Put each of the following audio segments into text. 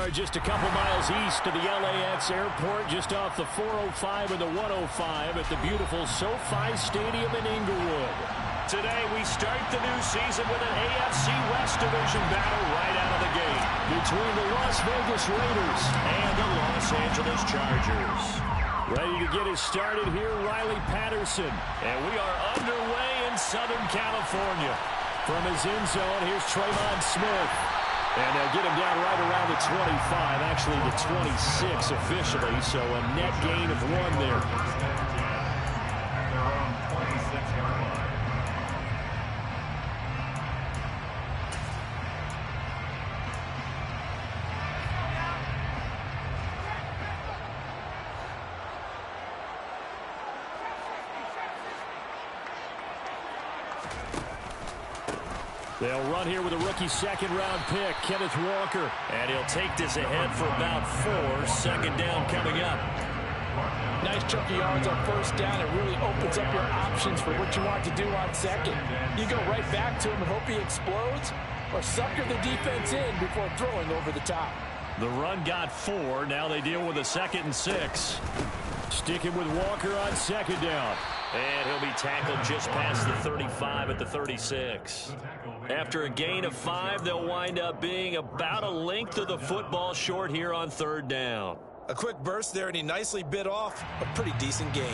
are just a couple miles east of the LAX airport, just off the 405 and the 105 at the beautiful SoFi Stadium in Inglewood. Today, we start the new season with an AFC West Division battle right out of the gate between the Las Vegas Raiders and the Los Angeles Chargers. Ready to get us started here, Riley Patterson. And we are underway in Southern California. From his end zone, here's Trayvon Smith. And they'll get him down right around the 25, actually the 26 officially, so a net gain of 1 there. They'll run here with a rookie second-round pick, Kenneth Walker. And he'll take this ahead for about 4. Second down coming up. Nice chunk of yards on first down. It really opens up your options for what you want to do on second. You go right back to him and hope he explodes, or sucker the defense in before throwing over the top. The run got 4. Now they deal with a 2nd and 6. Sticking with Walker on second down. And he'll be tackled just past the 35 at the 36. After a gain of 5, they'll wind up being about a length of the football short here on third down. A quick burst there, and he nicely bit off a pretty decent gain.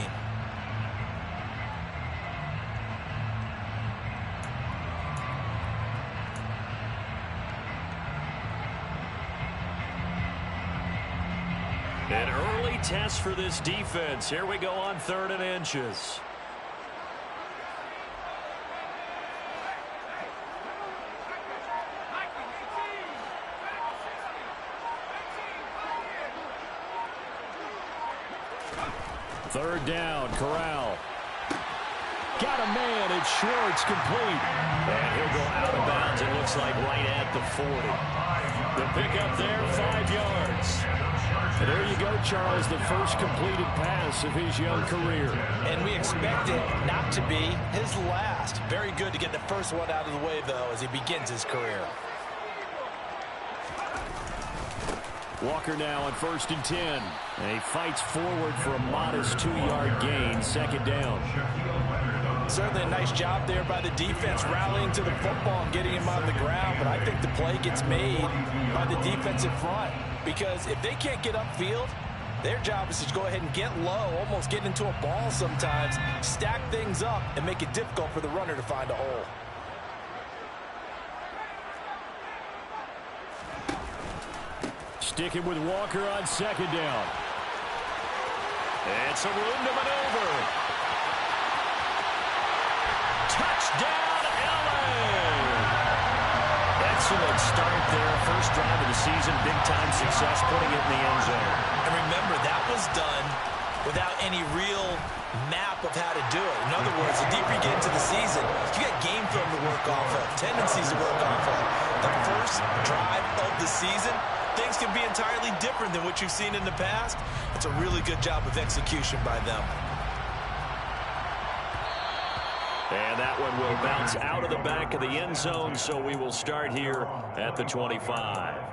An early test for this defense. Here we go on 3rd and inches. Third down, Corral. Got a man, it's Schwartz, complete. And he'll go out of bounds, it looks like right at the 40. The pickup there, 5 yards. And there you go, Charles, the first completed pass of his young career. And we expect it not to be his last. Very good to get the first one out of the way, though, as he begins his career. Walker now on 1st and 10. And he fights forward for a modest 2-yard gain, second down. Certainly a nice job there by the defense, rallying to the football and getting him on the ground. But I think the play gets made by the defensive front. Because if they can't get upfield, their job is to go ahead and get low, almost get into a ball sometimes, stack things up, and make it difficult for the runner to find a hole. Sticking with Walker on second down. And some room to maneuver. Touchdown, LA! Excellent start there. First drive of the season. Big-time success, putting it in the end zone. And remember, that was done without any real map of how to do it. In other words, the deeper you get into the season, you got game film to work off of, tendencies to work off of. The first drive of the season, things can be entirely different than what you've seen in the past. It's a really good job of execution by them. And that one will bounce out of the back of the end zone, so we will start here at the 25.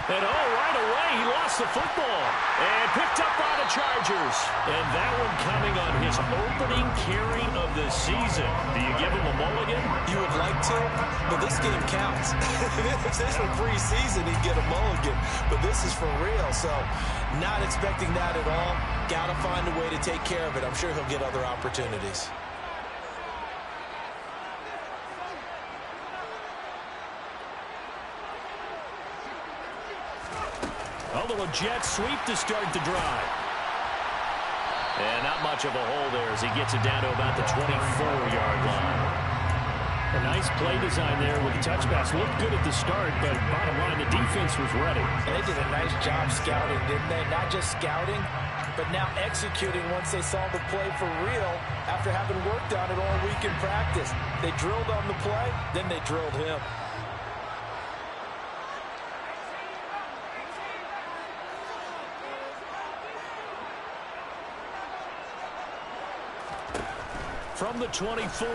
And right away, he lost the football. And picked up by the Chargers. And that one coming on his opening carry of the season. Do you give him a mulligan? You would like to, but this game counts. If this were preseason, he'd get a mulligan. But this is for real, so not expecting that at all. Got to find a way to take care of it. I'm sure he'll get other opportunities. A little jet sweep to start the drive. And not much of a hole there as he gets it down to about the 24-yard line. A nice play design there with the touchbacks. Looked good at the start, but bottom line, the defense was ready. And they did a nice job scouting, didn't they? Not just scouting, but now executing once they saw the play for real after having worked on it all week in practice. They drilled on the play, then they drilled him. From the 24,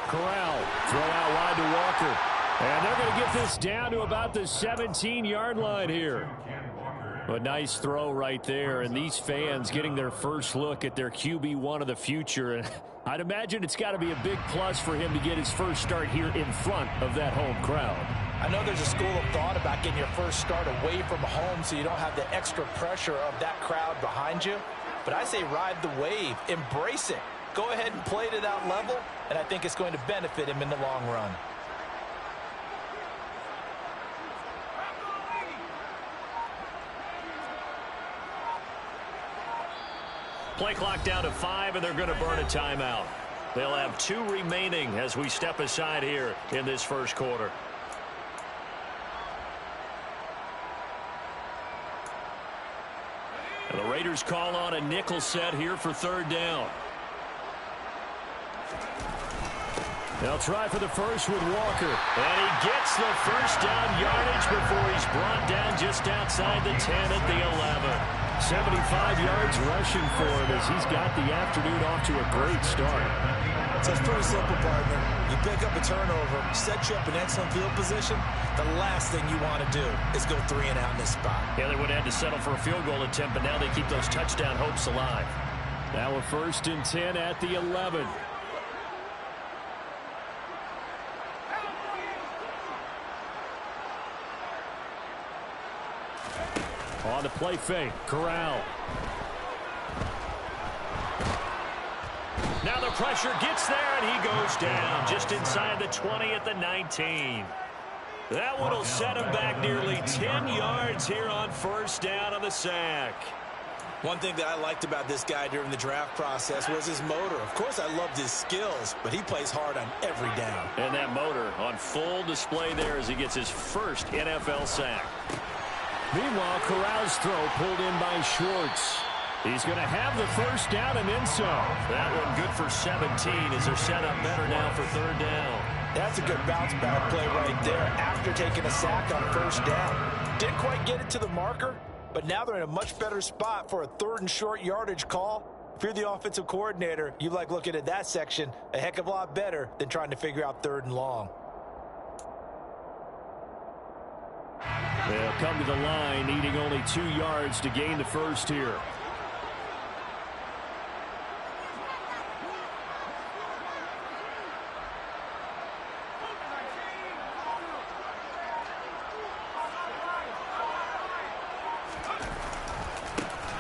Corral throw out wide to Walker. And they're going to get this down to about the 17-yard line here. A nice throw right there, and these fans getting their first look at their QB1 of the future. And I'd imagine it's got to be a big plus for him to get his first start here in front of that home crowd. I know there's a school of thought about getting your first start away from home so you don't have the extra pressure of that crowd behind you. But I say ride the wave, embrace it. Go ahead and play to that level, and I think it's going to benefit him in the long run. Play clock down to 5, and they're going to burn a timeout. They'll have 2 remaining as we step aside here in this first quarter. And the Raiders call on a nickel set here for 3rd down. They'll try for the first with Walker. And he gets the first down yardage before he's brought down just outside the 10 at the 11. 75 yards rushing for him as he's got the afternoon off to a great start. So it's pretty simple, partner. You pick up a turnover, set you up in excellent field position. The last thing you want to do is go 3 and out in this spot. Yeah, they would have had to settle for a field goal attempt, but now they keep those touchdown hopes alive. Now a 1st and 10 at the 11. On the play fake, Corral. Now the pressure gets there, and he goes down just inside the 20 at the 19. That one will set him back nearly 10 yards here on 1st down on the sack. One thing that I liked about this guy during the draft process was his motor. Of course, I loved his skills, but he plays hard on every down. And that motor on full display there as he gets his first NFL sack. Meanwhile, Corral's throw pulled in by Schwartz. He's going to have the first down and then some. That one good for 17 as they're set up better now for 3rd down. That's a good bounce back play right there after taking a sack on 1st down. Didn't quite get it to the marker, but now they're in a much better spot for a 3rd and short yardage call. If you're the offensive coordinator, you like looking at that section a heck of a lot better than trying to figure out 3rd and long. They'll come to the line, needing only 2 yards to gain the first here.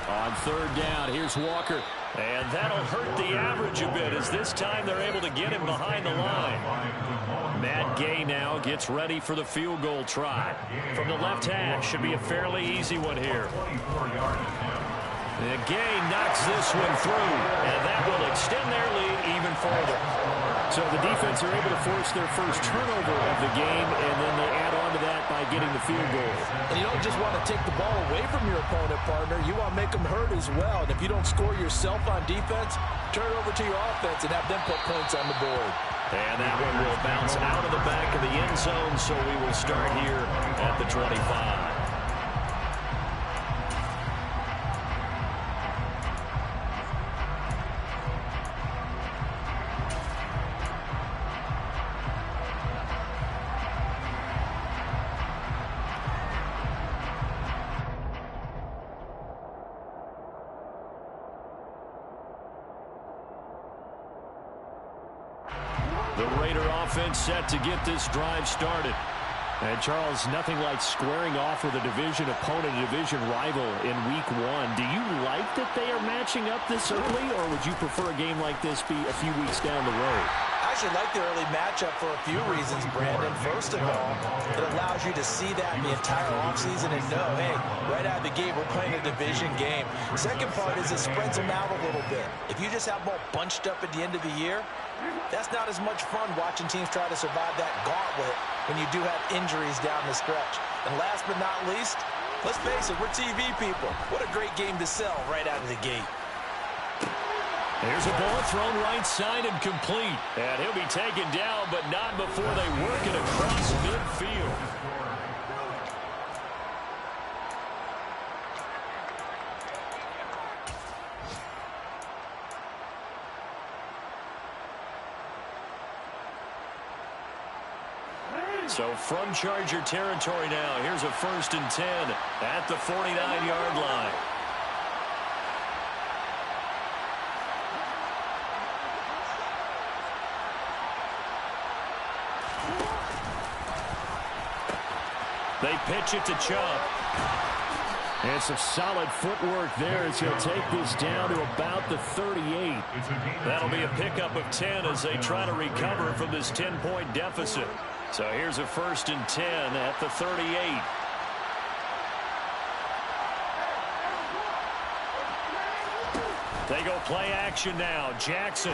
On 3rd down, here's Walker. And that'll hurt the average a bit as this time they're able to get him behind the line. Matt Gay now gets ready for the field goal try. From the left hash, should be a fairly easy one here. And Gay knocks this one through, and that will extend their lead even further. So the defense are able to force their first turnover of the game, and then they add on to that by getting the field goal. And you don't just want to take the ball away from your opponent, partner. You want to make them hurt as well. And if you don't score yourself on defense, turn it over to your offense and have them put points on the board. And that one will bounce out of the back of the end zone, so we will start here at the 25. The Raider offense set to get this drive started. And, Charles, nothing like squaring off with a division opponent, a division rival in Week 1. Do you like that they are matching up this early, or would you prefer a game like this be a few weeks down the road? I I actually like the early matchup for a few reasons, Brandon. First of all, it allows you to see that in the entire offseason and know, hey, right out of the gate, we're playing a division game. Second part is it spreads them out a little bit. If you just have them all bunched up at the end of the year, that's not as much fun watching teams try to survive that gauntlet when you do have injuries down the stretch. And last but not least, let's face it, we're TV people. What a great game to sell right out of the gate. Here's a ball thrown right side and complete. And he'll be taken down, but not before they work it across midfield. So from Charger territory now, here's a 1st and 10 at the 49-yard line. They pitch it to Chubb. And some solid footwork there as he'll take this down to about the 38. That'll be a pickup of 10 as they try to recover from this 10-point deficit. So here's a 1st and 10 at the 38. They go play action now. Jackson.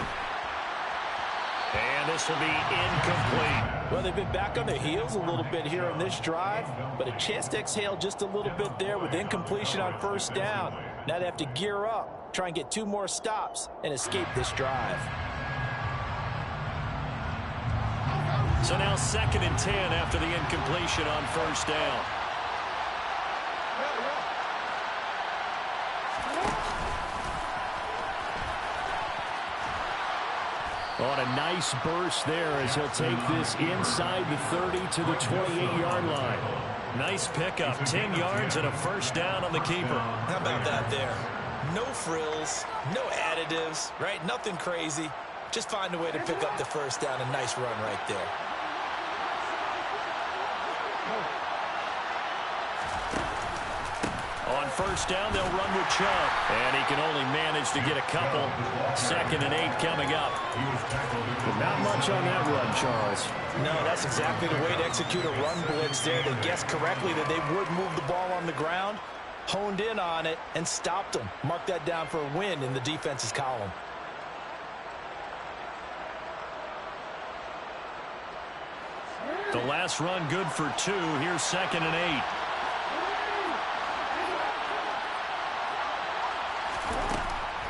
And this will be incomplete. Well, they've been back on their heels a little bit here on this drive, but a chance to exhale just a little bit there with incompletion on 1st down. Now they have to gear up, try and get 2 more stops, and escape this drive. So now 2nd and 10 after the incompletion on 1st down. On a nice burst there as he'll take this inside the 30 to the 28-yard line. Nice pickup, 10 yards and a 1st down on the keeper. How about that there? No frills, no additives, right? Nothing crazy. Just find a way to pick up the 1st down. A nice run right there. On 1st down, they'll run with Chubb. And he can only manage to get a couple. 2nd and 8 coming up. But not much on that run, Charles. No, that's exactly the way to execute a run blitz there. They guessed correctly that they would move the ball on the ground, honed in on it, and stopped them. Mark that down for a win in the defense's column. The last run good for 2. Here's 2nd and 8.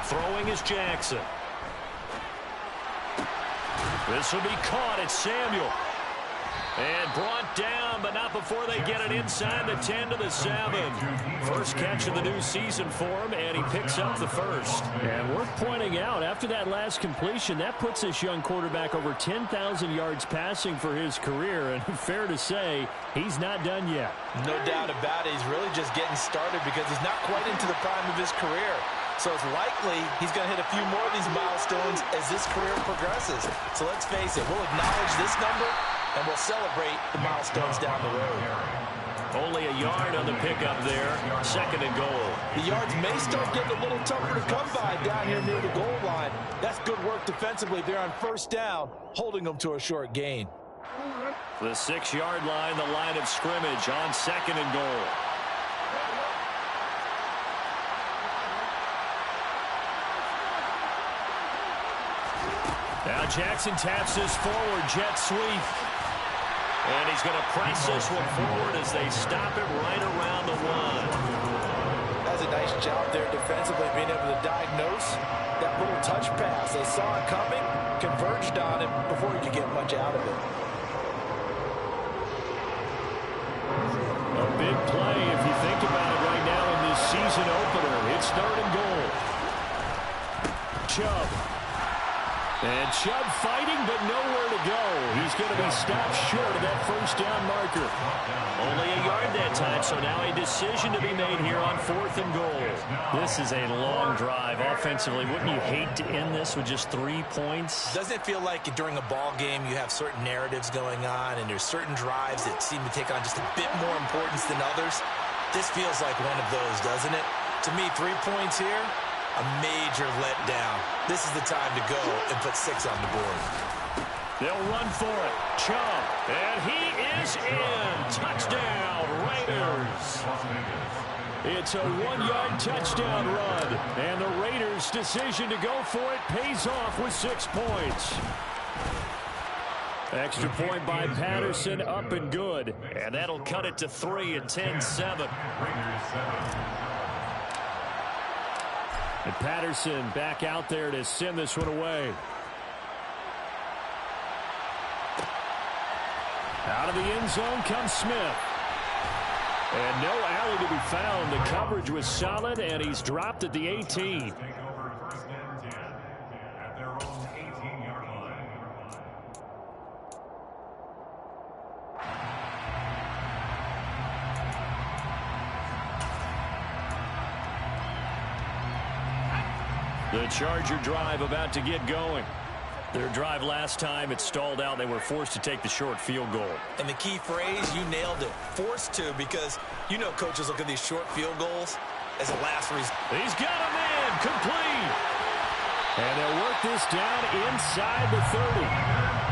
Throwing is Jackson. This will be caught. It's Samuel. And brought down, but not before they get it inside the 10 to the 7. First catch of the new season for him, and he picks up the 1st. And worth pointing out, after that last completion, that puts this young quarterback over 10,000 yards passing for his career. And fair to say, he's not done yet. No doubt about it. He's really just getting started because he's not quite into the prime of his career. So it's likely he's going to hit a few more of these milestones as this career progresses. So let's face it, we'll acknowledge this number, and we'll celebrate the milestones down the road. Only a yard on the pickup there. 2nd and goal. The yards may start getting a little tougher to come by down here near the goal line. That's good work defensively there on 1st down, holding them to a short gain. The 6-yard line, the line of scrimmage on 2nd and goal. Now Jackson taps this forward, jet sweep. And he's going to press this one forward as they stop it right around the 1. That's a nice job there defensively, being able to diagnose that little touch pass. They saw it coming, converged on it before he could get much out of it. A big play if you think about it right now in this season opener. It's 3rd and goal. Chubb. And Chubb fighting, but nowhere to go. He's going to be stopped short of that 1st down marker. Only a yard that time, so now a decision to be made here on 4th and goal. This is a long drive offensively. Wouldn't you hate to end this with just 3 points? Doesn't it feel like during a ball game you have certain narratives going on and there's certain drives that seem to take on just a bit more importance than others? This feels like one of those, doesn't it? To me, 3 points here, a major letdown. This is the time to go and put 6 on the board. They'll run for it. Chubb. And he is in. Touchdown, Raiders. It's a 1-yard touchdown run. And the Raiders' decision to go for it pays off with 6 points. Extra point by Patterson, up and good. And that'll cut it to 3 at 10-7. And Patterson back out there to send this one away. Out of the end zone comes Smith. And no alley to be found. The coverage was solid, and he's dropped at the 18. The Charger drive about to get going. Their drive last time, it stalled out. They were forced to take the short field goal. And the key phrase, you nailed it. Forced to, because you know coaches look at these short field goals as a last resort. He's got him in. Complete. And they'll work this down inside the 30.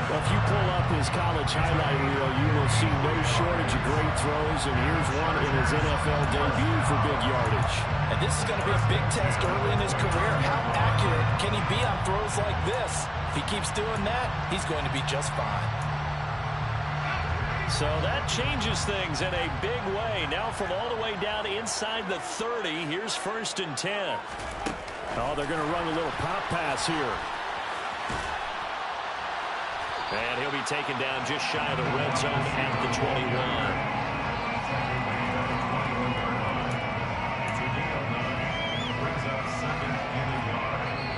Well, if you pull up his college highlight reel, you will see no shortage of great throws. And here's one in his NFL debut for big yardage. And this is going to be a big test early in his career. How accurate can he be on throws like this? If he keeps doing that, he's going to be just fine. So that changes things in a big way. Now from all the way down inside the 30, here's 1st and 10. Oh, they're going to run a little pop pass here. And he'll be taken down just shy of the red zone at the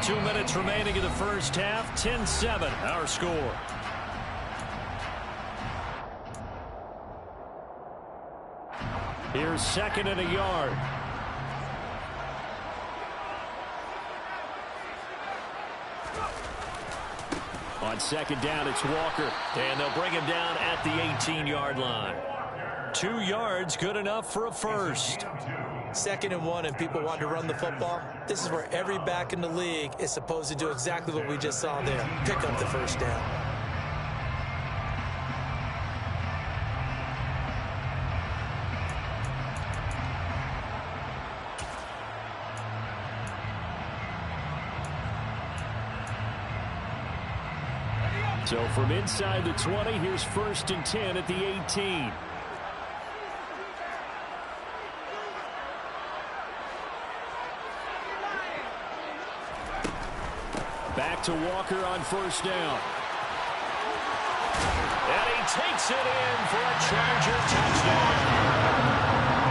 21. 2 minutes remaining in the first half. 10-7, our score. Here's 2nd and a yard. On 2nd down, it's Walker. And they'll bring him down at the 18-yard line. 2 yards, good enough for a first. 2nd and 1, and people want to run the football. This is where every back in the league is supposed to do exactly what we just saw there. Pick up the first down. So from inside the 20, here's 1st and 10 at the 18. Back to Walker on 1st down. And he takes it in for a Charger touchdown.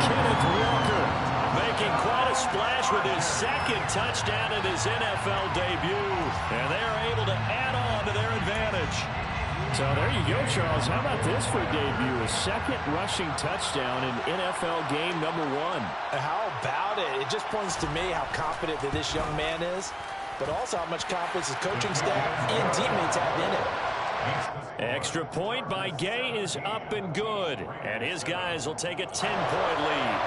Kenneth Walker making quite a splash with his 2nd touchdown in his NFL debut. And they are able to add on to their advantage. So there you go, Charles. How about this for a debut? A 2nd rushing touchdown in NFL game number 1. How about it? It just points to me how confident that this young man is, but also how much confidence his coaching staff and teammates have in him. Extra point by Gay is up and good. And his guys will take a 10-point lead.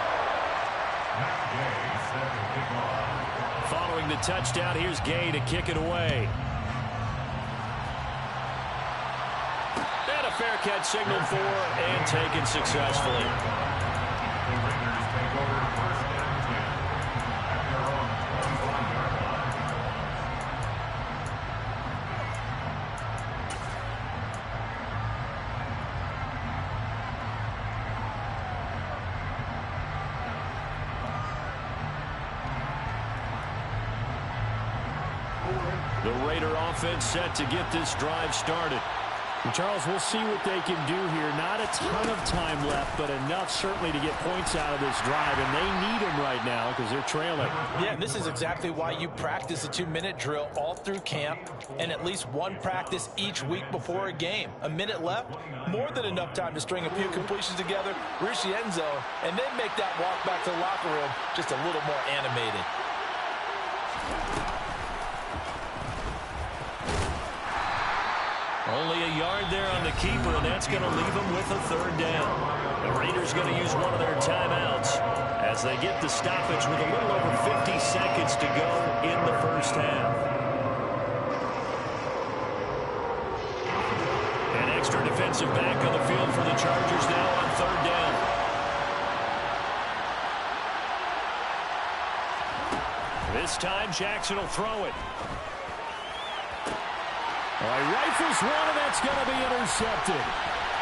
Following the touchdown, here's Gay to kick it away. And a fair catch signaled for and taken successfully. The Raider offense set to get this drive started. And Charles, we'll see what they can do here. Not a ton of time left, but enough certainly to get points out of this drive. And they need them right now because they're trailing. Yeah, and this is exactly why you practice a 2-minute drill all through camp and at least one practice each week before a game. A minute left, more than enough time to string a few completions together, reach the end zone, and then make that walk back to the locker room just a little more animated. Only a yard there on the keeper, and that's going to leave them with a 3rd down. The Raiders going to use one of their timeouts as they get the stoppage with a little over 50 seconds to go in the first half. extra defensive back on the field for the Chargers now on third down. This time, Jackson will throw it. All right, rifles one, and that's going to be intercepted.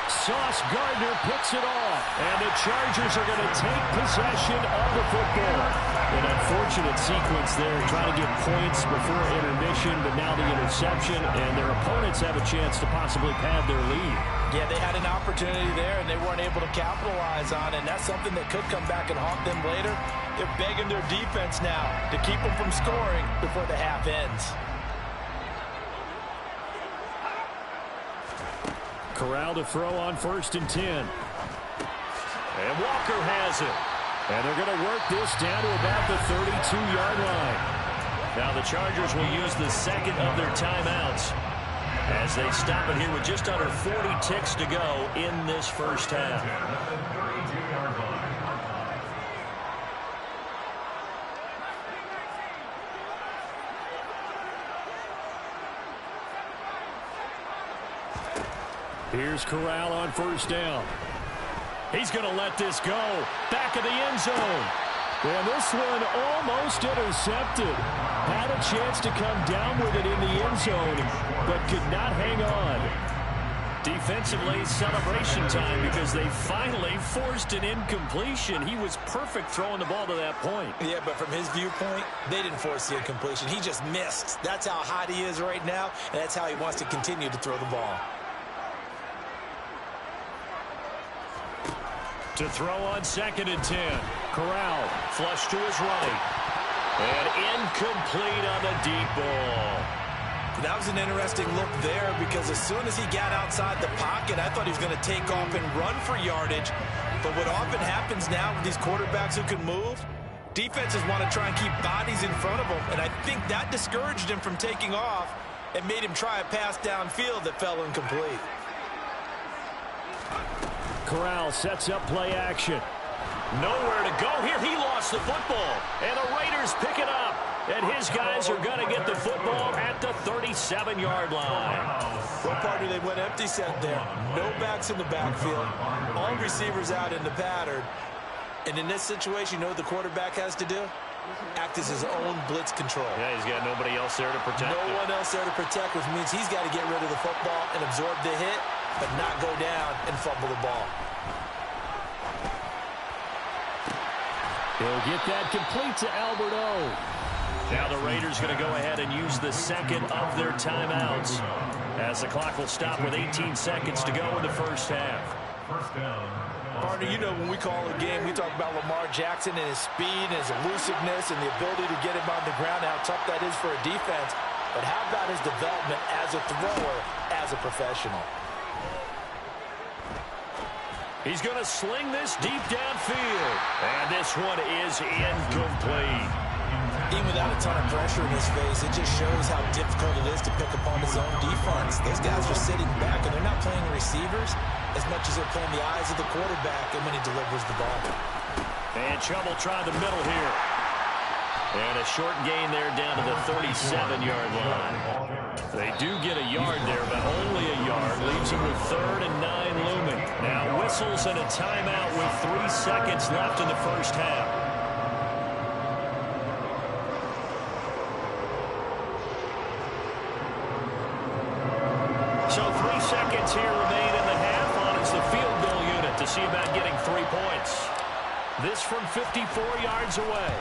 Sauce Gardner picks it off, and the Chargers are going to take possession of the football. An unfortunate sequence there, trying to get points before intermission, but now the interception, and their opponents have a chance to possibly pad their lead. Yeah, they had an opportunity there, and they weren't able to capitalize on it, and that's something that could come back and haunt them later. They're begging their defense now to keep them from scoring before the half ends. Corral to throw on 1st and 10. And Walker has it. And they're going to work this down to about the 32-yard line. Now the Chargers will use the second of their timeouts as they stop it here with just under 40 ticks to go in this first half. Here's Corral on 1st down. He's going to let this go. Back of the end zone. And this one almost intercepted. Had a chance to come down with it in the end zone, but could not hang on. Defensively, celebration time because they finally forced an incompletion. He was perfect throwing the ball to that point. Yeah, but from his viewpoint, they didn't force the incompletion. He just missed. That's how hot he is right now, and that's how he wants to continue to throw the ball. To throw on 2nd and 10. Corral flush to his right. And incomplete on the deep ball. That was an interesting look there because as soon as he got outside the pocket, I thought he was going to take off and run for yardage. But what often happens now with these quarterbacks who can move, defenses want to try and keep bodies in front of them. And I think that discouraged him from taking off and made him try a pass downfield that fell incomplete. Corral sets up play action. Nowhere to go here. He lost the football. And the Raiders pick it up. And his guys are going to get the football at the 37-yard line. Well, partner, they went empty set there. No backs in the backfield. All receivers out in the pattern. And in this situation, you know what the quarterback has to do? Act as his own blitz control. Yeah, he's got nobody else there to protect him. No one else there to protect, which means he's got to get rid of the football and absorb the hit, but not go down and fumble the ball. He'll get that complete to Alberto. Now the Raiders going to go ahead and use the second of their timeouts as the clock will stop with 18 seconds to go in the first half. Partner, you know when we call a game, we talk about Lamar Jackson and his speed and his elusiveness and the ability to get him on the ground, how tough that is for a defense. But how about his development as a thrower, as a professional? He's going to sling this deep downfield. And this one is incomplete. Even without a ton of pressure in his face, it just shows how difficult it is to pick upon his own defense. Those guys are sitting back, and they're not playing receivers as much as they're playing the eyes of the quarterback and when he delivers the ball. And trouble trying the middle here. And a short gain there down to the 37-yard line. They do get a yard there, but only a yard. Leaves them with 3rd and 9 looming. Now whistles and a timeout with 3 seconds left in the first half. So 3 seconds here remain in the half on it's the field goal unit to see about getting 3 points. This from 54 yards away.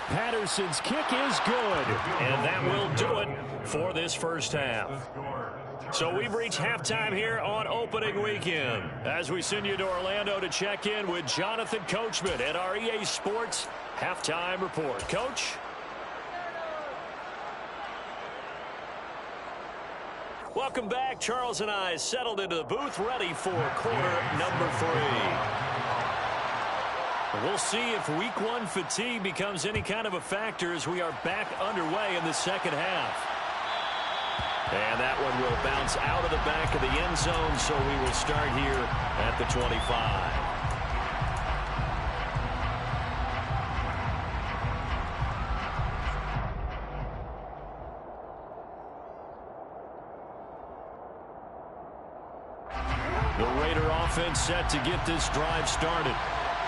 Patterson's kick is good, and that will do it for this first half. So we've reached halftime here on opening weekend as we send you to Orlando to check in with Jonathan Coachman at our EA Sports Halftime Report. Coach? Welcome back. Charles and I settled into the booth ready for quarter number 3. We'll see if week 1 fatigue becomes any kind of a factor as we are back underway in the second half. And that one will bounce out of the back of the end zone, so we will start here at the 25. The Raider offense set to get this drive started.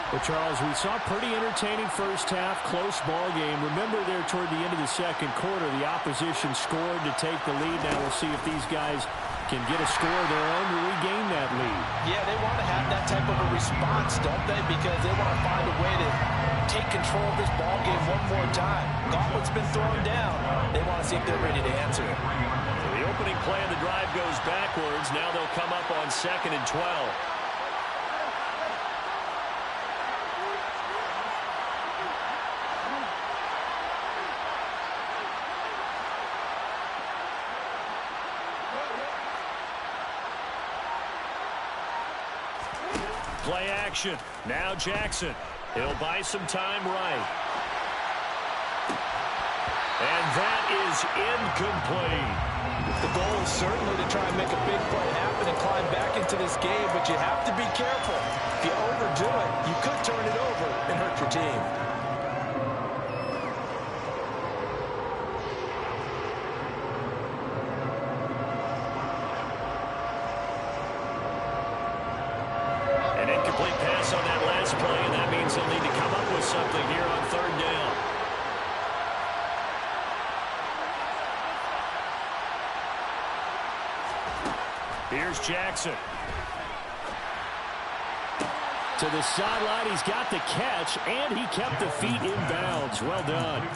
Well, Charles, we saw a pretty entertaining first half, close ball game. Remember there toward the end of the second quarter, the opposition scored to take the lead. Now we'll see if these guys can get a score of their own to regain that lead. Yeah, they want to have that type of a response, don't they? Because they want to find a way to take control of this ball game one more time. Gauntlet's been thrown down. They want to see if they're ready to answer it. So the opening play of the drive goes backwards. Now they'll come up on 2nd and 12. Play action. Now Jackson. He'll buy some time right. And that is incomplete. The goal is certainly to try and make a big play happen and climb back into this game, but you have to be careful. If you overdo it, you could turn it over and hurt your team. An incomplete pass on that last play, and that means they'll need to come up with something here on 3rd down. Here's Jackson. To the sideline, he's got the catch, and he kept the feet in bounds. Well done.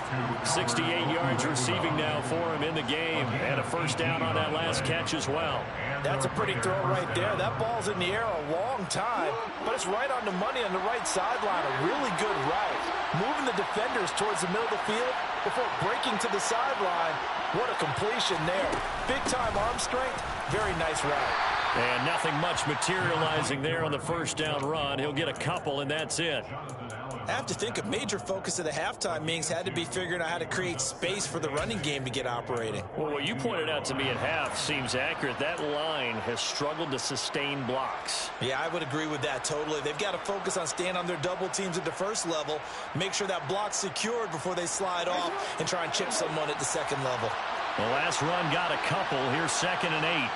68 yards receiving now for him in the game, and a first down on that last catch as well. That's a pretty throw right there. That ball's in the air a long time, but it's right on the money on the right sideline. A really good route. Moving the defenders towards the middle of the field before breaking to the sideline. What a completion there. Big-time arm strength. Very nice route. And nothing much materializing there on the first down run. He'll get a couple, and that's it. I have to think a major focus of the halftime meetings had to be figuring out how to create space for the running game to get operating. Well, what you pointed out to me at half seems accurate. That line has struggled to sustain blocks. Yeah, I would agree with that totally. They've got to focus on staying on their double teams at the first level, make sure that block's secured before they slide off and try and chip someone at the second level. The last run got a couple. Here's 2nd and 8.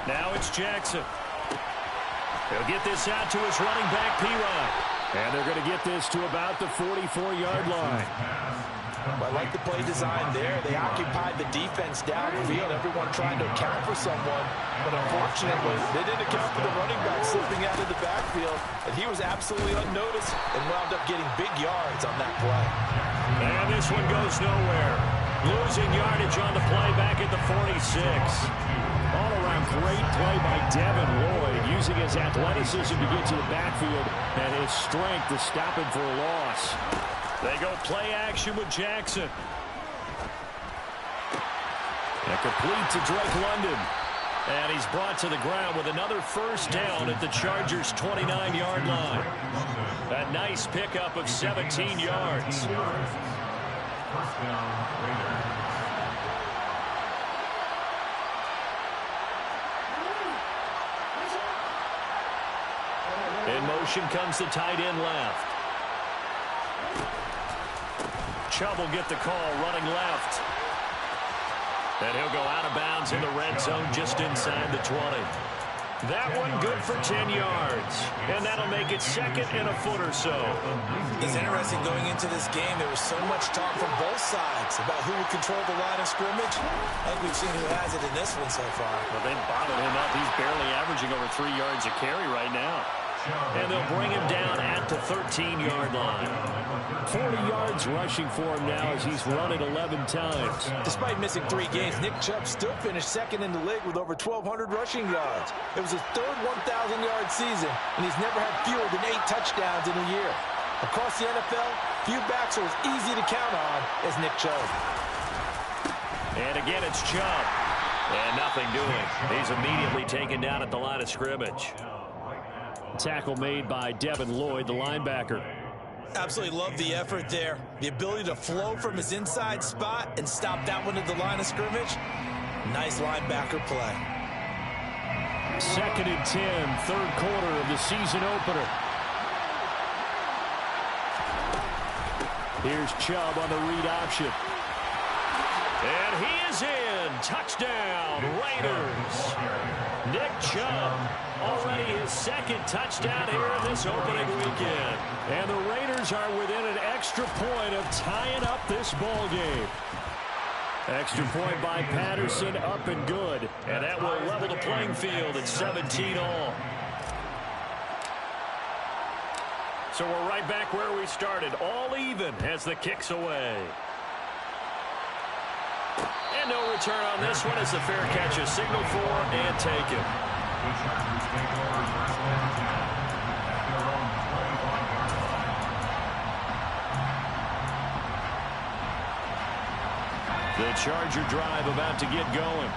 Now it's Jackson. He'll get this out to his running back, P-Rod. And they're going to get this to about the 44-yard line. I like the play design there. They occupied the defense downfield, everyone trying to account for someone. But unfortunately, they didn't account for the running back slipping out of the backfield. And he was absolutely unnoticed and wound up getting big yards on that play. And this one goes nowhere. Losing yardage on the play back at the 46. All-around great play by Devin Lloyd, using his athleticism to get to the backfield and his strength to stop him for a loss. They go play action with Jackson. And complete to Drake London. And he's brought to the ground with another first down at the Chargers' 29-yard line. A nice pickup of 17 yards. In motion comes the tight end left. Chubb will get the call running left. And he'll go out of bounds in the red zone just inside the 20. That one good for 10 yards. And that'll make it 2nd and a foot or so. It's interesting going into this game. There was so much talk from both sides about who would control the line of scrimmage. I think we've seen who has it in this one so far. Well, they bottled him up. He's barely averaging over 3 yards a carry right now. And they'll bring him down at the 13-yard line. 40 yards rushing for him now as he's run it 11 times. Despite missing 3 games, Nick Chubb still finished 2nd in the league with over 1,200 rushing yards. It was his 3rd 1,000-yard season, and he's never had fewer than 8 touchdowns in a year. Across the NFL, few backs are as easy to count on as Nick Chubb. And again, it's Chubb. And nothing doing. He's immediately taken down at the line of scrimmage. Tackle made by Devin Lloyd, the linebacker. Absolutely love the effort there. The ability to flow from his inside spot and stop that one at the line of scrimmage. Nice linebacker play. 2nd and 10, 3rd quarter of the season opener. Here's Chubb on the read option. And he is in. Touchdown, Raiders. Nick Chubb, already his second touchdown here in this opening weekend. And the Raiders are within an extra point of tying up this ball game. Extra point by Patterson, up and good. And that will level the playing field at 17 all. So we're right back where we started, all even as the kick's away. And no return on this one as the fair catch is signaled for and taken. The Charger drive about to get going.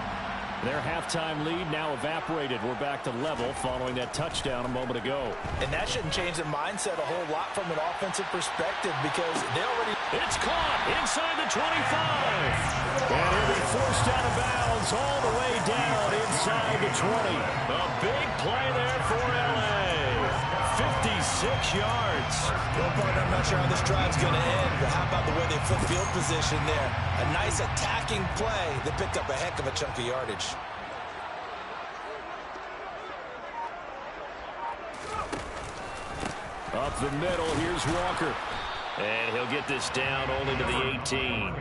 Their halftime lead now evaporated. We're back to level following that touchdown a moment ago. And that shouldn't change the mindset a whole lot from an offensive perspective because they already... It's caught inside the 25. And he'll be forced out of bounds all the way down inside the 20. A big play there for L.A. 56 yards. Well, partner, I'm not sure how this drive's going to end, but how about the way they flip field position there? A nice attacking play that picked up a heck of a chunk of yardage. Up the middle, here's Walker. And he'll get this down only to the 18.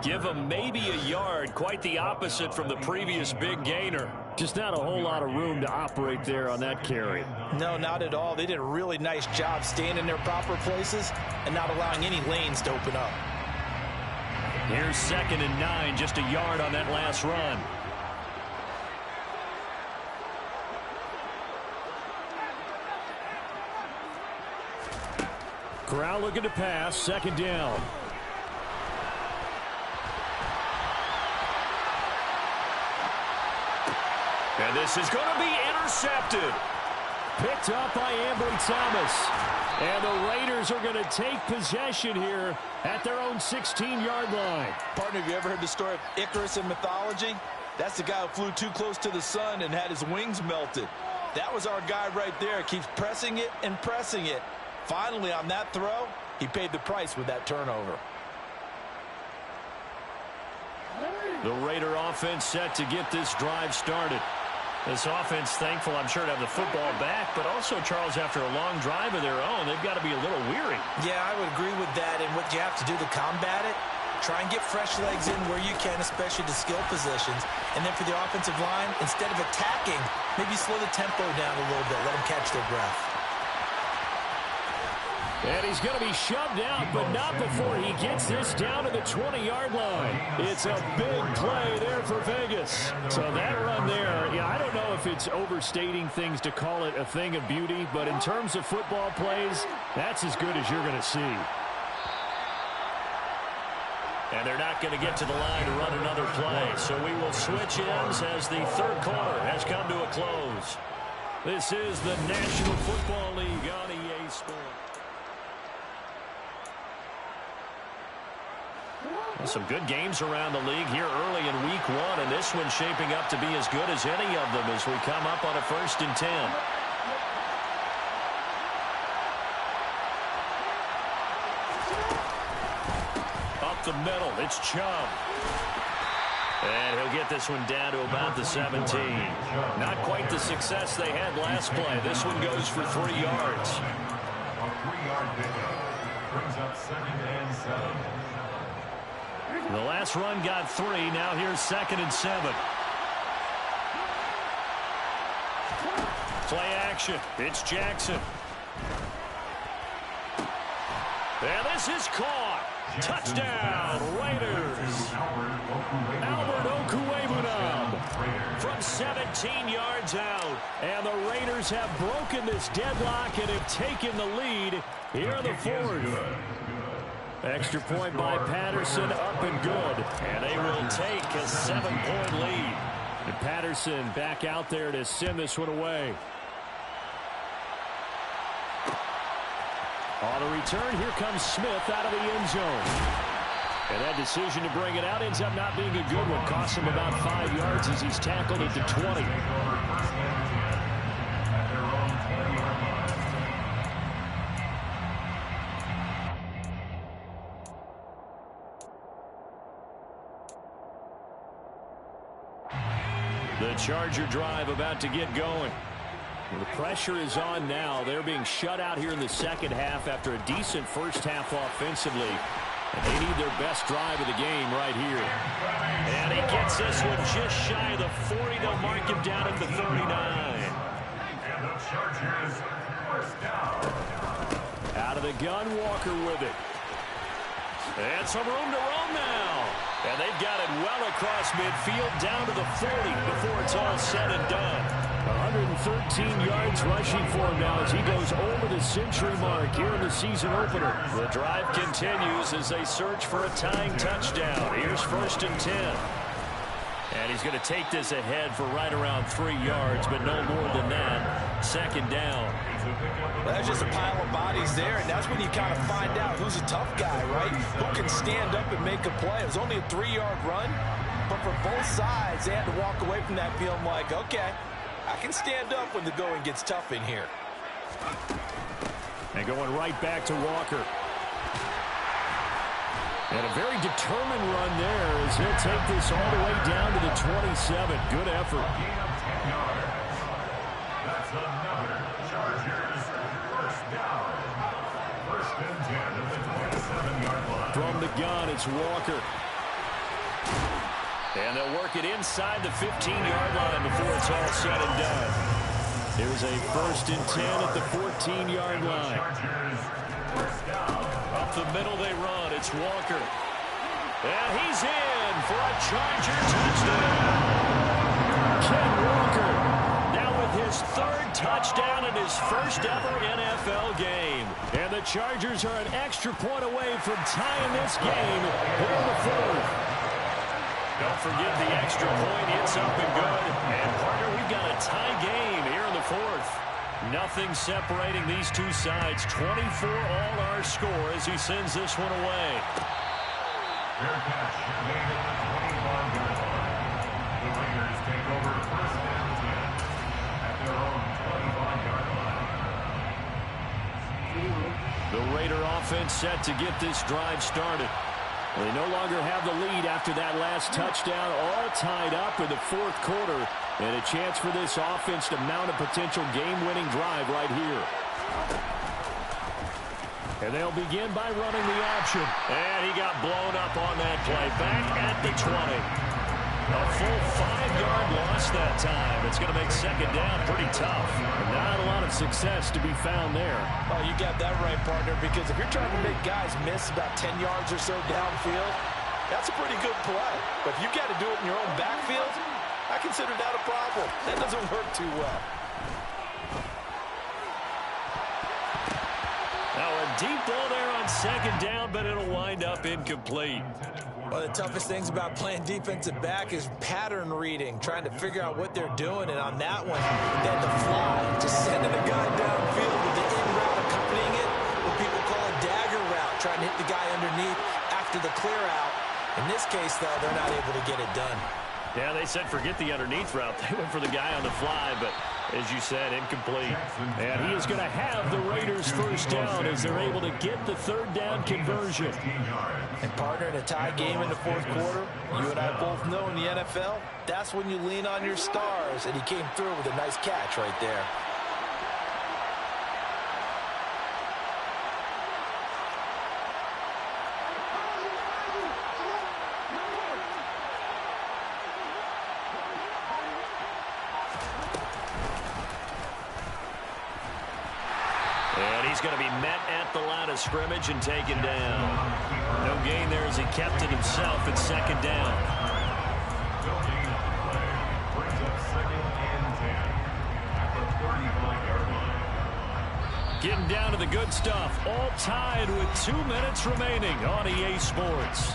Give him maybe a yard, quite the opposite from the previous big gainer. Just not a whole lot of room to operate there on that carry. No, not at all. They did a really nice job staying in their proper places and not allowing any lanes to open up. Here's 2nd and 9, just a yard on that last run. Corral looking to pass, 2nd down. And this is going to be intercepted. Picked up by Ambry Thomas. And the Raiders are going to take possession here at their own 16-yard line. Partner, have you ever heard the story of Icarus in mythology? That's the guy who flew too close to the sun and had his wings melted. That was our guy right there. Keeps pressing it and pressing it. Finally, on that throw, he paid the price with that turnover. The Raider offense set to get this drive started. This offense, thankful, I'm sure, to have the football back, but also, Charles, after a long drive of their own, they've got to be a little weary. Yeah, I would agree with that, and what you have to do to combat it, try and get fresh legs in where you can, especially the skill positions, and then for the offensive line, instead of attacking, maybe slow the tempo down a little bit, let them catch their breath. And he's going to be shoved out, but not before he gets this down to the 20-yard line. It's a big play there for Vegas. So that run there, yeah, I don't know if it's overstating things to call it a thing of beauty, but in terms of football plays, that's as good as you're going to see. And they're not going to get to the line to run another play. So we will switch ends as the third quarter has come to a close. This is the National Football League on EA Sports. Some good games around the league here early in week 1, and this one's shaping up to be as good as any of them as we come up on a 1st and 10. Up the middle, it's Chubb. And he'll get this one down to about the 17. Not quite the success they had last play. This one goes for 3 yards. A 3-yard pickup brings up 2nd and 7. The last run got 3. Now here's 2nd and 7. Play action. It's Jackson. And this is caught. Touchdown, Raiders. Albert Okwuegbunam from 17 yards out. And the Raiders have broken this deadlock and have taken the lead here in the 4th. Extra point by Patterson, up and good. And they will take a 7-point lead. And Patterson back out there to send this one away. On the return, here comes Smith out of the end zone. And that decision to bring it out ends up not being a good one. Costs him about 5 yards as he's tackled at the 20. The Charger drive about to get going. The pressure is on now. They're being shut out here in the second half after a decent first half offensively. And they need their best drive of the game right here. And he gets this one just shy of the 40. They'll mark him down at the 39. And the Chargers first down. Out of the gun, Walker with it. And some room to roam now. And they've got it well across midfield down to the 40 before it's all said and done. 113 yards rushing for him now as he goes over the century mark here in the season opener. The drive continues as they search for a tying touchdown. Here's 1st and 10. And he's going to take this ahead for right around 3 yards, but no more than that. 2nd down. That's just a pile of bodies there, and that's when you kind of find out who's a tough guy, right? Who can stand up and make a play. It was only a 3-yard run, but for both sides, they had to walk away from that feeling like, okay, I can stand up when the going gets tough in here. And going right back to Walker. And a very determined run there as he'll take this all the way down to the 27. Good effort. Gain of 10 yards. That's another Chargers first down. 1st and 10 at the 27-yard line. From the gun, it's Walker. And they'll work it inside the 15-yard line before it's all said and done. Here's a 1st and 10 at the 14-yard line. Chargers first down. Up the middle they run. It's Walker. And he's in for a Charger touchdown. Ken Walker now with his 3rd touchdown in his 1st ever NFL game. And the Chargers are an extra point away from tying this game here in the 4th. Don't forget the extra point. It's up and good. And, partner, we've got a tie game here in the 4th. Nothing separating these two sides. 24 all our score as he sends this one away. Fair catch made at the 25-yard line. The Raiders take over 1st and 10 at their own 25-yard line. The Raider offense set to get this drive started. They no longer have the lead after that last touchdown, all tied up in the 4th quarter, and a chance for this offense to mount a potential game-winning drive right here. And they'll begin by running the option. And he got blown up on that play. Back at the 20. A full 5-yard loss that time. It's going to make 2nd down pretty tough. Not a lot of success to be found there. Oh, you got that right, partner, because if you're trying to make guys miss about 10 yards or so downfield, that's a pretty good play. But if you got to do it in your own backfield, I consider that a problem. That doesn't work too well. Now a deep ball there on 2nd down, but it'll wind up incomplete. One of the toughest things about playing defensive back is pattern reading, trying to figure out what they're doing. And on that one, they had to fly, just sending a guy downfield with the in route accompanying it, what people call a dagger route, trying to hit the guy underneath after the clear out. In this case, though, they're not able to get it done. Yeah, they said forget the underneath route. They went for the guy on the fly, but as you said, incomplete. And he is going to have the Raiders first down as they're able to get the 3rd down conversion. And partner, in a tie game in the 4th quarter, you and I both know in the NFL, that's when you lean on your stars, and he came through with a nice catch right there. And he's going to be met at the line of scrimmage and taken down. No gain there as he kept it himself at 2nd down. No gain on the play. Brings up 2nd and 10 at the 35-yard line. Getting down to the good stuff. All tied with 2 minutes remaining on EA Sports.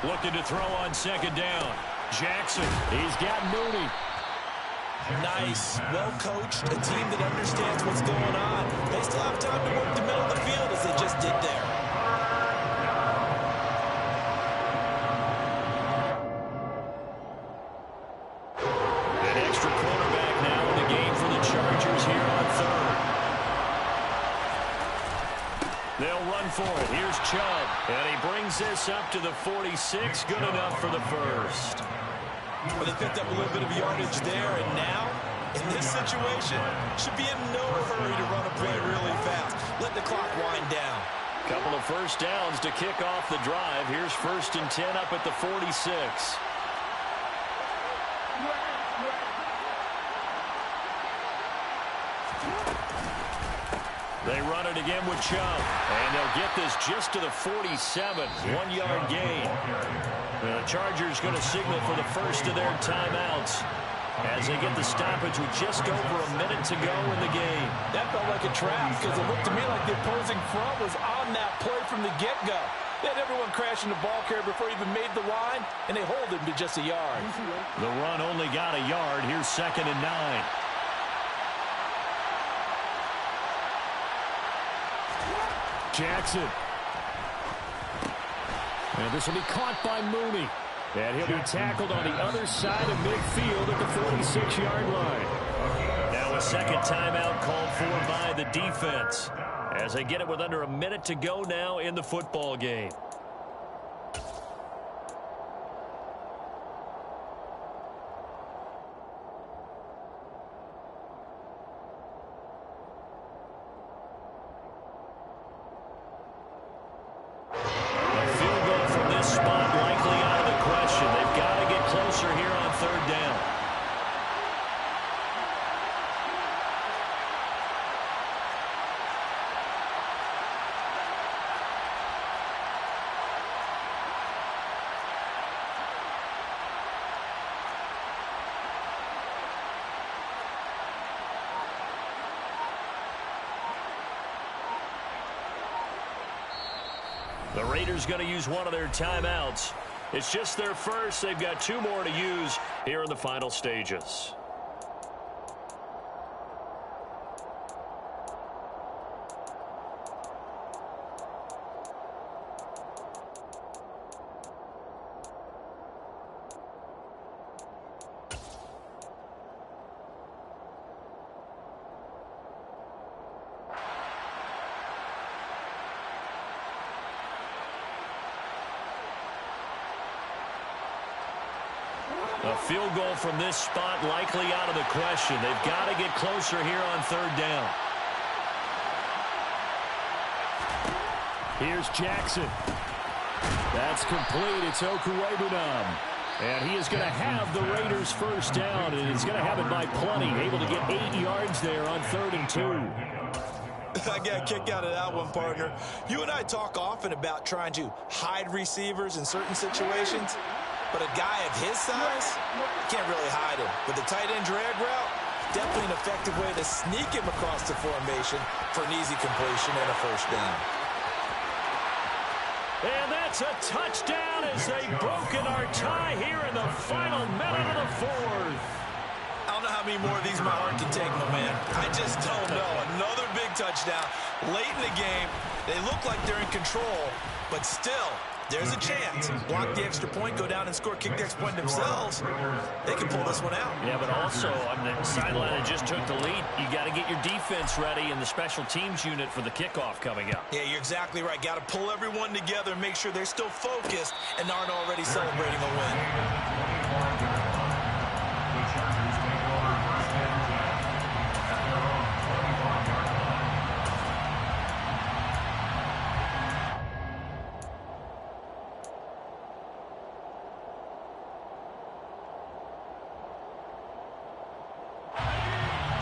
Looking to throw on 2nd down. Jackson, he's got Mooney. Nice, well-coached, a team that understands what's going on. They still have time to work the middle of the field as they just did there. for it. Here's Chubb. And he brings this up to the 46. Good enough for the first. Well, they picked up a little bit of yardage there, and now, in this situation, should be in no hurry to run a play really fast. Let the clock wind down. Couple of first downs to kick off the drive. Here's 1st and 10 up at the 46. They run it again with Chubb. And they'll get this just to the 47. 1-yard gain. The Chargers going to signal for the first of their timeouts as they get the stoppage with just over a minute to go in the game. That felt like a trap because it looked to me like the opposing front was on that play from the get-go. They had everyone crashing the ball carrier before he even made the line, and they hold him to just a yard. The run only got a yard. Here's 2nd and 9. Jackson. And this will be caught by Mooney. And he'll be tackled on the other side of midfield at the 46-yard line. Now a second timeout called for by the defense as they get it with under a minute to go now in the football game. The Raiders going to use one of their timeouts. It's just their first. They've got 2 more to use here in the final stages. A field goal from this spot likely out of the question. They've got to get closer here on 3rd down. Here's Jackson. That's complete. It's Okuwebunam. And he is going to have the Raiders first down, and he's going to have it by plenty. Able to get 8 yards there on 3rd and 2. I got a kick out of that one, partner. You and I talk often about trying to hide receivers in certain situations. But a guy of his size, can't really hide him. With the tight end drag route, definitely an effective way to sneak him across the formation for an easy completion and a first down. And that's a touchdown as they've broken our tie here in the final minute of the 4th. I don't know how many more of these my heart can take, my man. I just don't know. Another big touchdown late in the game. They look like they're in control, but still, there's a chance. Block the extra point, go down and score, kick the extra point themselves. They can pull this one out. Yeah, but also on the sideline that just took the lead, you got to get your defense ready in the special teams unit for the kickoff coming up. Yeah, you're exactly right. Got to pull everyone together and make sure they're still focused and aren't already celebrating a win.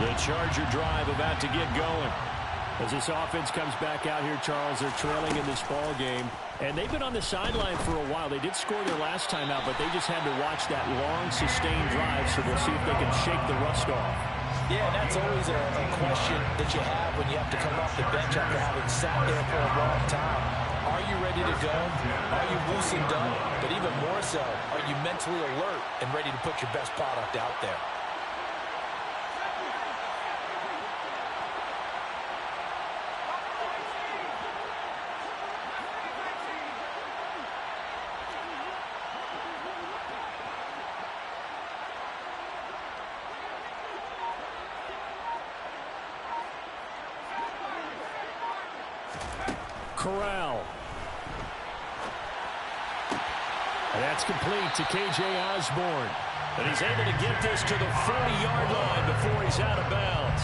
The Charger drive about to get going. As this offense comes back out here, Charles, they're trailing in this ball game. And they've been on the sideline for a while. They did score their last time out, but they just had to watch that long, sustained drive, so we'll see if they can shake the rust off. Yeah, and that's always a question that you have when you have to come off the bench after having sat there for a long time. Are you ready to go? Are you loosened up? But even more so, are you mentally alert and ready to put your best product out there? Corral. And that's complete to K.J. Osborne. And he's able to get this to the 40-yard line before he's out of bounds.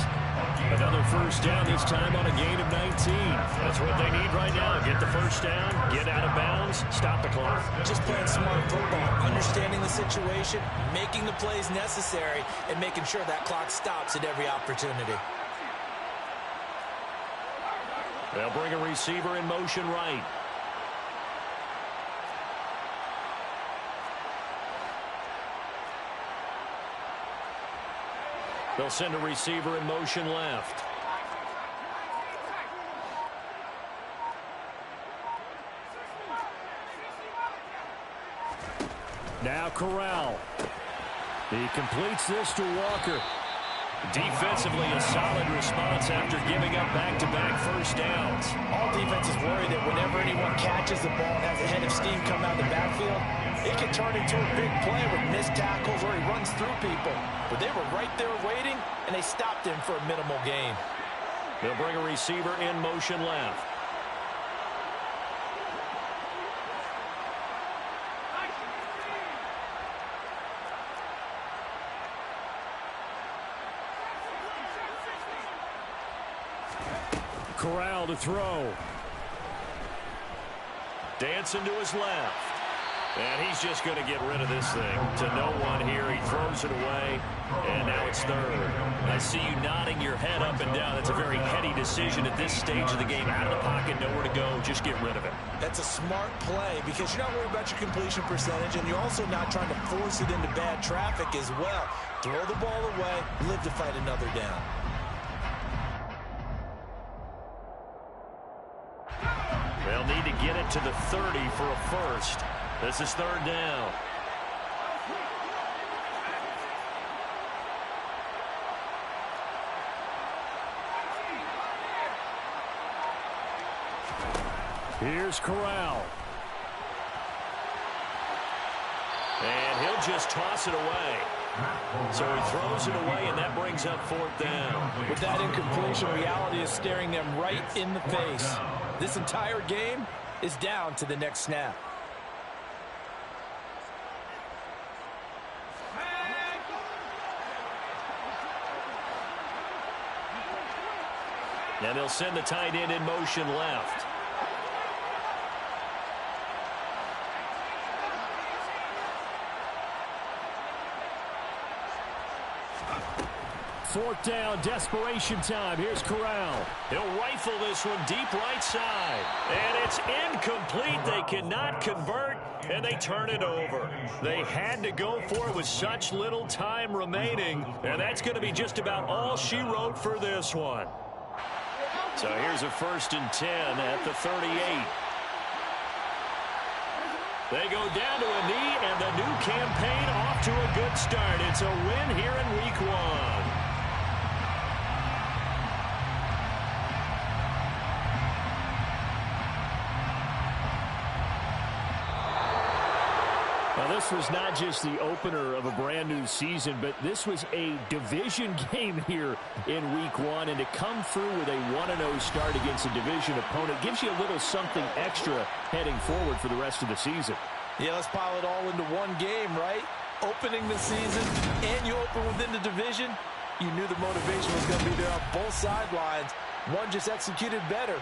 Another first down, this time on a gain of 19. That's what they need right now. Get the first down, get out of bounds, stop the clock. Just playing smart football, understanding the situation, making the plays necessary, and making sure that clock stops at every opportunity. They'll bring a receiver in motion right. They'll send a receiver in motion left. Now Corral. He completes this to Walker. Defensively, a solid response after giving up back-to-back first downs. All defenses worry that whenever anyone catches the ball and has a head of steam come out of the backfield, it can turn into a big play with missed tackles or he runs through people. But they were right there waiting, and they stopped him for a minimal gain. They'll bring a receiver in motion left. Corral to throw. Dancing to his left. And he's just going to get rid of this thing. To no one here. He throws it away. And now it's third. I see you nodding your head up and down. That's a very heady decision at this stage of the game. Out of the pocket, nowhere to go. Just get rid of it. That's a smart play because you're not worried about your completion percentage, and you're also not trying to force it into bad traffic as well. Throw the ball away. Live to fight another down. They'll need to get it to the 30 for a first. This is third down. Here's Corral. And he'll just toss it away. So he throws it away, and that brings up fourth down. With that incompletion, reality is staring them right in the face. This entire game is down to the next snap. And they'll send the tight end in motion left. Fourth down, desperation time. Here's Corral. He'll rifle this one deep right side. And it's incomplete. They cannot convert, and they turn it over. They had to go for it with such little time remaining, and that's going to be just about all she wrote for this one. So here's a 1st and 10 at the 38. They go down to a knee, and the new campaign off to a good start. It's a win here in week 1. This was not just the opener of a brand new season, but this was a division game here in week 1. And to come through with a 1-0 start against a division opponent gives you a little something extra heading forward for the rest of the season. Yeah, let's pile it all into one game, right? Opening the season, and you open within the division. You knew the motivation was going to be there on both sidelines. One just executed better.